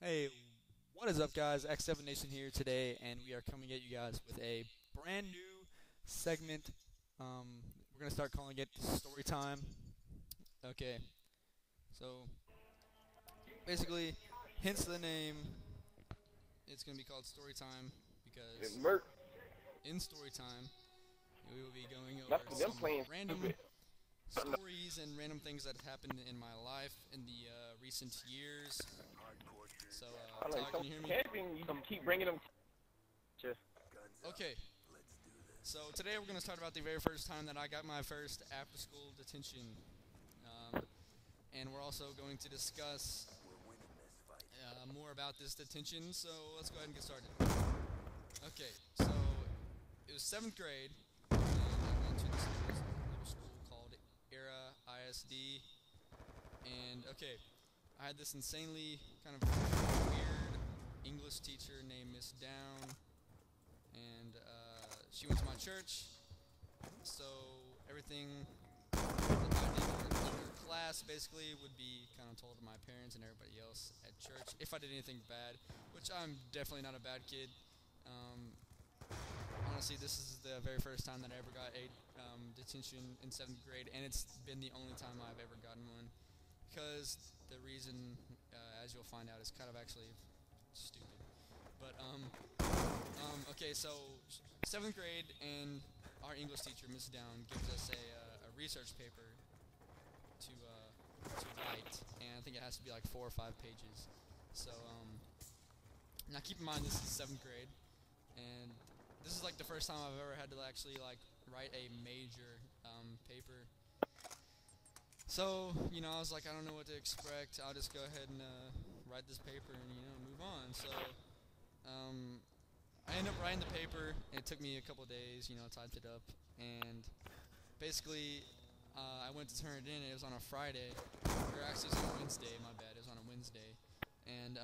Hey, what is up, guys? X7 Nation here today, and we are coming at you guys with a brand new segment. We're gonna start calling it Story Time. Okay, so basically, hence the name, it's gonna be called Story Time And because Merc, in Story Time we will be going that's over for them some playing random stupid. stories and random things that have happened in my life in the recent years. So, I'm like, Todd, can some you hear me? camping, you can keep bringing them. To, Okay, so today we're going to start about the very first time that I got my first after-school detention, um, and we're also going to discuss more about this detention. So let's go ahead and get started. Okay, so it was seventh grade, and I went to this little school called Era ISD, and okay, I had this insanely kind of weird English teacher named Miss Down, and she went to my church, so everything that I did in her class basically would be kind of told to my parents and everybody else at church if I did anything bad, which I'm definitely not a bad kid. Um, Honestly, this is the very first time that I ever got a detention in seventh grade, and it's been the only time I've ever gotten one. Because the reason, as you'll find out, is kind of actually stupid. But okay, so seventh grade, and our English teacher, Miss Down, gives us a research paper to write, and I think it has to be like 4 or 5 pages. So now keep in mind this is seventh grade, and this is like the first time I've ever had to actually like write a major paper. So I was like, I don't know what to expect. I'll just go ahead and write this paper and move on. So um, I ended up writing the paper. It took me a couple of days. Typed it up, and basically I went to turn it in. It was on a Friday, or actually it was on a Wednesday. My bad. It was on a Wednesday, and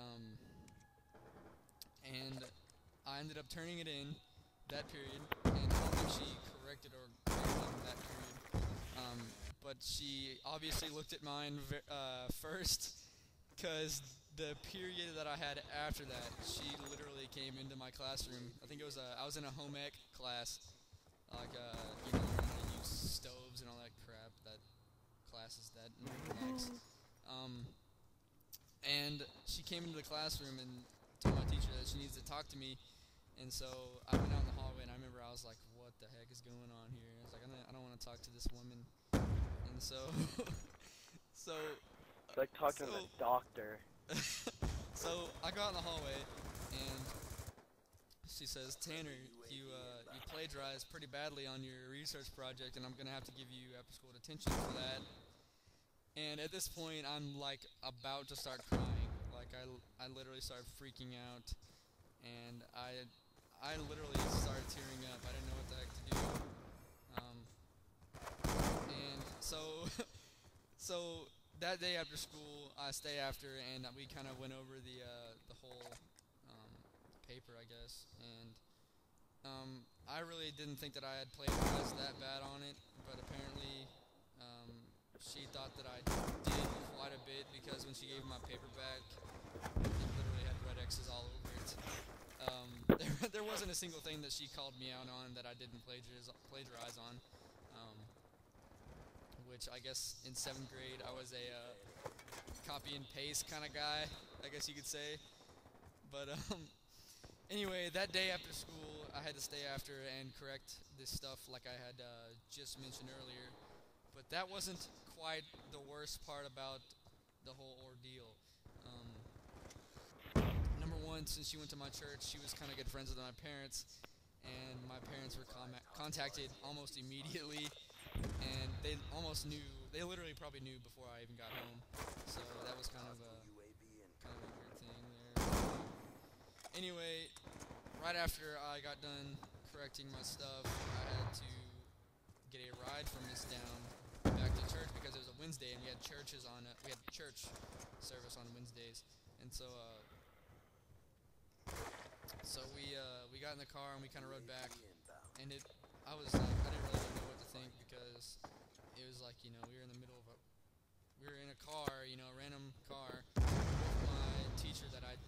and I ended up turning it in that period, and I don't think she corrected or graded that period. But she obviously looked at mine first, because the period that I had after that, she literally came into my classroom. I think it was I was in a home ec class, like when they use stoves and all that crap. That classes that in home ecs. Um, and she came into the classroom and told my teacher that she needs to talk to me. And so I went out in the hallway, and I remember I was like, "What the heck is going on here?" I was like, "I don't want to talk to this woman." And so, so, it's like talking to the so, doctor. so I go out in the hallway, and she says, "Tanner, you plagiarized pretty badly on your research project, and I'm gonna have to give you after school detention for that." And at this point, I'm like about to start crying. Like I literally started freaking out, and I literally started tearing up. I didn't know what the heck to do. And so so that day after school, I stay after, and we kind of went over the whole um, paper, I guess. And I really didn't think that I had plagiarized that bad on it, but apparently um, she thought that I did quite a bit because when she gave me my paper back, it literally had red X's all over it. There wasn't a single thing that she called me out on that I didn't plagiarize on. Um, which I guess in seventh grade I was a copy and paste kind of guy, I guess you could say. But anyway, that day after school, I had to stay after and correct this stuff like I had just mentioned earlier. But that wasn't quite the worst part about the whole ordeal. Um, Number one, since she went to my church, she was kind of good friends with my parents, and my parents were contacted almost immediately, and they almost knew. They literally probably knew before I even got home. So that was kind of a weird thing there. Anyway, right after I got done correcting my stuff, I had to get a ride from Miss Down back to church because it was a Wednesday and we had churches on. We had church service on Wednesdays, and so we got in the car and we kind of rode back, and I didn't really know what to think because it was like we were in the middle of we were in a car, a random car with my teacher that I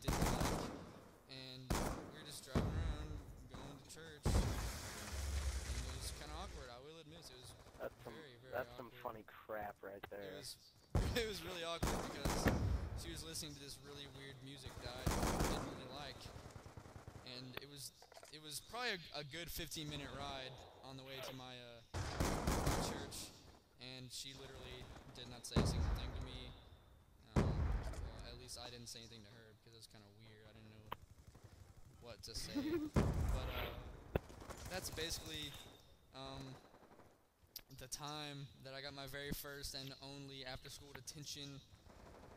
crap right It there. was it was really awkward because she was listening to this really weird music that I didn't really like, and it was probably a good 15-minute ride on the way to my church, and she literally did not say a single thing to me. Well, at least I didn't say anything to her because it was kind of weird. I didn't know what to say, but that's basically the time that I got my very first and only after-school detention.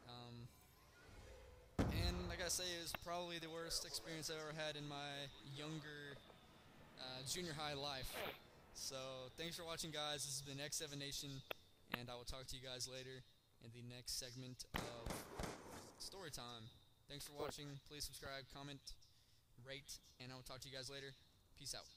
Um, and I gotta say, it was probably the worst experience I ever had in my younger junior high life. So thanks for watching, guys. This has been X7 Nation, and I will talk to you guys later in the next segment of story time. Thanks for watching. Please subscribe, comment, rate, and I will talk to you guys later. Peace out.